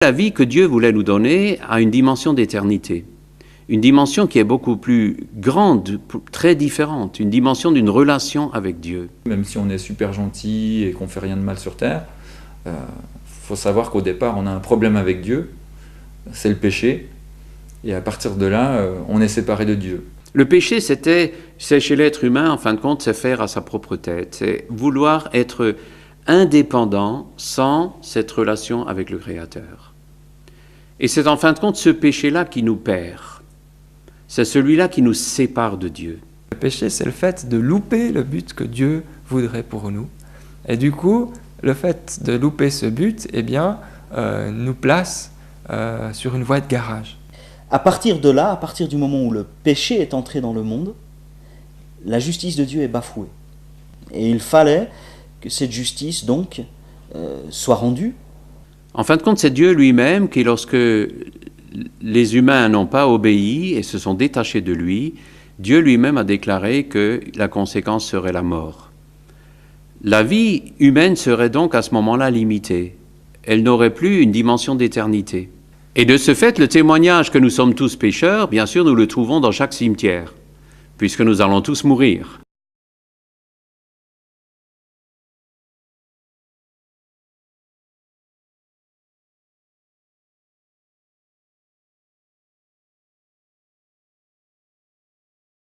La vie que Dieu voulait nous donner a une dimension d'éternité, une dimension qui est beaucoup plus grande, très différente, une dimension d'une relation avec Dieu. Même si on est super gentil et qu'on fait rien de mal sur terre, faut savoir qu'au départ on a un problème avec Dieu, c'est le péché, et à partir de là, on est séparé de Dieu. Le péché, c'est chez l'être humain, en fin de compte, c'est faire à sa propre tête, c'est vouloir être indépendant sans cette relation avec le Créateur. Et c'est en fin de compte ce péché-là qui nous perd. C'est celui-là qui nous sépare de Dieu. Le péché, c'est le fait de louper le but que Dieu voudrait pour nous. Et du coup, le fait de louper ce but, eh bien, nous place sur une voie de garage. À partir de là, à partir du moment où le péché est entré dans le monde, la justice de Dieu est bafouée. Et il fallait que cette justice, donc, soit rendue. En fin de compte, c'est Dieu lui-même qui, lorsque les humains n'ont pas obéi et se sont détachés de lui, Dieu lui-même a déclaré que la conséquence serait la mort. La vie humaine serait donc à ce moment-là limitée. Elle n'aurait plus une dimension d'éternité. Et de ce fait, le témoignage que nous sommes tous pécheurs, bien sûr, nous le trouvons dans chaque cimetière, puisque nous allons tous mourir.